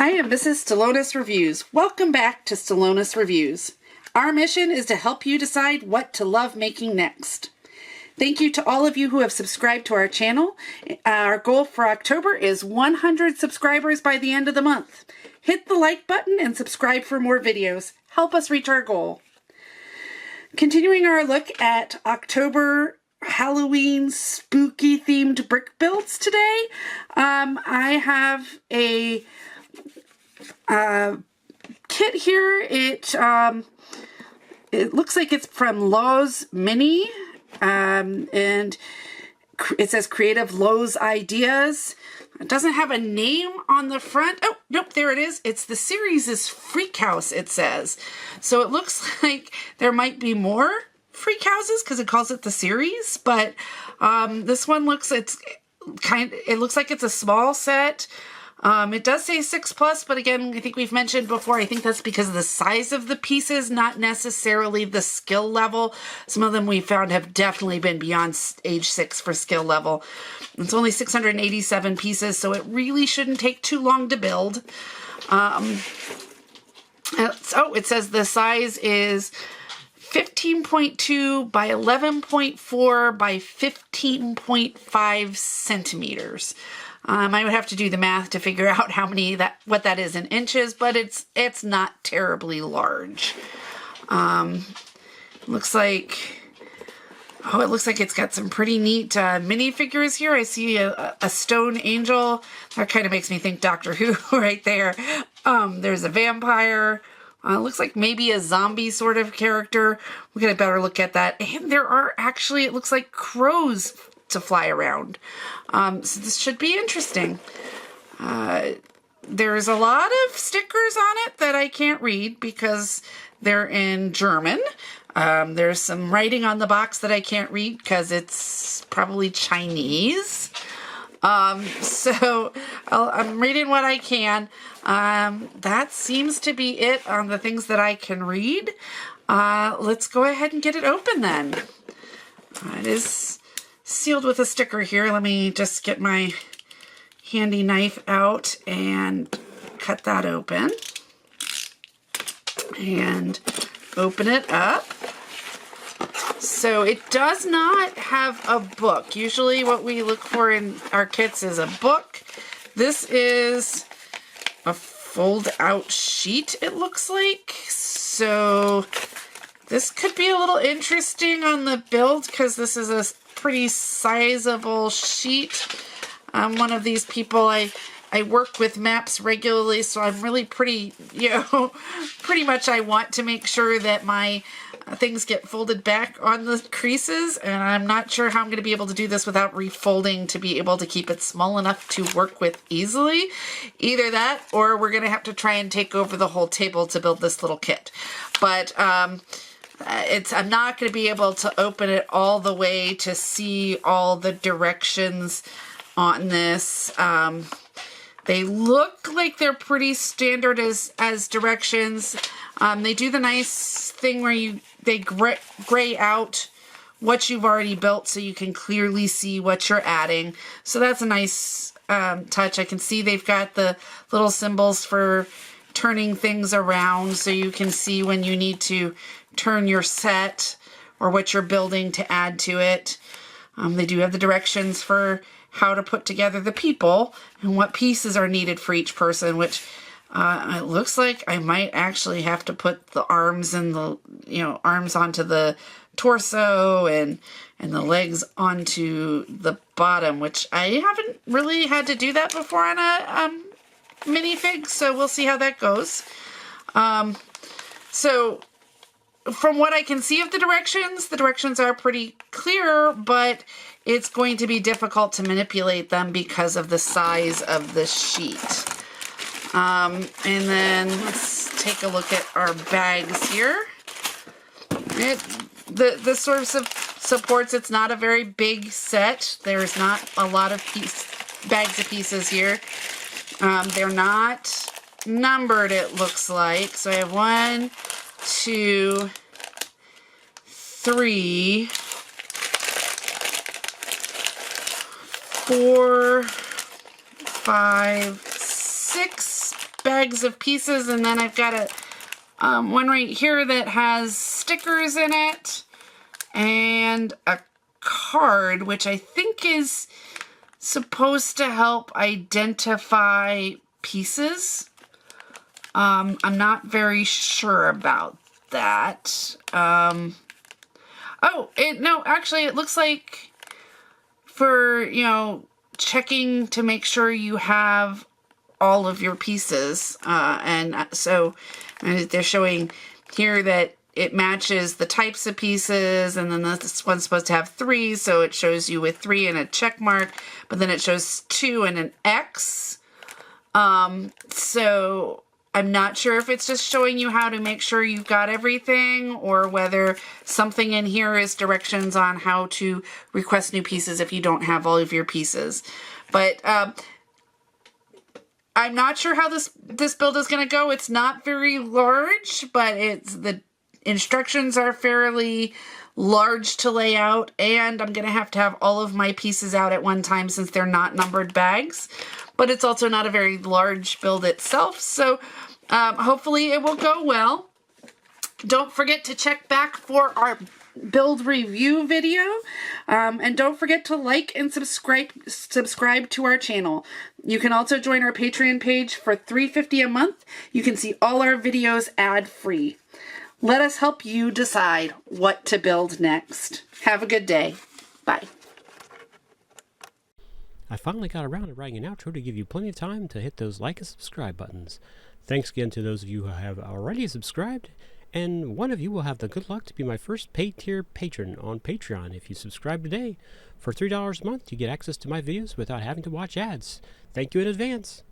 I am Mrs. Stallonis Reviews. Welcome back to Stallonis Reviews. Our mission is to help you decide what to love making next. Thank you to all of you who have subscribed to our channel. Our goal for October is 100 subscribers by the end of the month. Hit the like button and subscribe for more videos. Help us reach our goal. Continuing our look at October Halloween spooky themed brick builds today, I have a kit here. It looks like it's from Lowe's Mini, and it says Creative Lowe's Ideas. It doesn't have a name on the front. Oh, nope, there it is. It's the series is Freak House, it says. So it looks like there might be more freak houses because it calls it the series, but this one looks it looks like it's a small set. It does say 6+, but again, I think we've mentioned before, I think that's because of the size of the pieces, not necessarily the skill level. Some of them we found have definitely been beyond age 6 for skill level. It's only 687 pieces, so it really shouldn't take too long to build. It says the size is 15.2 by 11.4 by 15.5 centimeters. I would have to do the math to figure out what that is in inches, but it's not terribly large. Looks like it's got some pretty neat minifigures here. I see a stone angel. That kind of makes me think Doctor Who right there. There's a vampire. Looks like maybe a zombie sort of character. We'll get a better look at that. And there are actually, it looks like crows to fly around. So this should be interesting. There's a lot of stickers on it that I can't read because they're in German. There's some writing on the box that I can't read because it's probably Chinese. So I'm reading what I can. That seems to be it on the things that I can read. Let's go ahead and get it open then. It is sealed with a sticker here. Let me just get my handy knife out and cut that open. And open it up. So it does not have a book. Usually what we look for in our kits is a book. This is a fold-out sheet, it looks like. So this could be a little interesting on the build because this is a pretty sizable sheet. I'm one of these people, I work with maps regularly, so I'm really pretty much I want to make sure that my things get folded back on the creases, and I'm not sure how I'm going to be able to do this without refolding to be able to keep it small enough to work with easily. Either that, or we're going to have to try and take over the whole table to build this little kit. But I'm not going to be able to open it all the way to see all the directions on this. They look like they're pretty standard as directions. They do the nice thing where they gray out what you've already built so you can clearly see what you're adding. So that's a nice touch. I can see they've got the little symbols for turning things around so you can see when you need to turn your set or what you're building to add to it. They do have the directions for how to put together the people and what pieces are needed for each person, which it looks like I might actually have to put the arms and the arms onto the torso and the legs onto the bottom, which I haven't really had to do that before on a minifig, so we'll see how that goes. So from what I can see of the directions are pretty clear, but it's going to be difficult to manipulate them because of the size of the sheet. And then let's take a look at our bags here. The source of supports, it's not a very big set. There's not a lot of bags of pieces here. They're not numbered, it looks like. So I have 1, 2, 3, 4, 5, 6 bags of pieces, and then I've got one right here that has stickers in it, and a card, which I think is supposed to help identify pieces. I'm not very sure about that. No, actually, it looks like for, you know, checking to make sure you have all of your pieces. So they're showing here that it matches the types of pieces, and then this one's supposed to have 3, so it shows you with 3 and a check mark, but then it shows 2 and an X. So I'm not sure if it's just showing you how to make sure you've got everything, or whether something in here is directions on how to request new pieces if you don't have all of your pieces. But I'm not sure how this build is going to go. It's not very large, but the instructions are fairly large to lay out, and I'm going to have all of my pieces out at one time since they're not numbered bags. But it's also not a very large build itself, so hopefully it will go well. Don't forget to check back for our build review video, and don't forget to like and subscribe to our channel. You can also join our Patreon page for $3.50 a month. You can see all our videos ad-free. Let us help you decide what to build next. Have a good day. Bye. I finally got around to writing an outro to give you plenty of time to hit those like and subscribe buttons. Thanks again to those of you who have already subscribed, and one of you will have the good luck to be my first paid tier patron on Patreon if you subscribe today. For $3 a month, you get access to my videos without having to watch ads. Thank you in advance.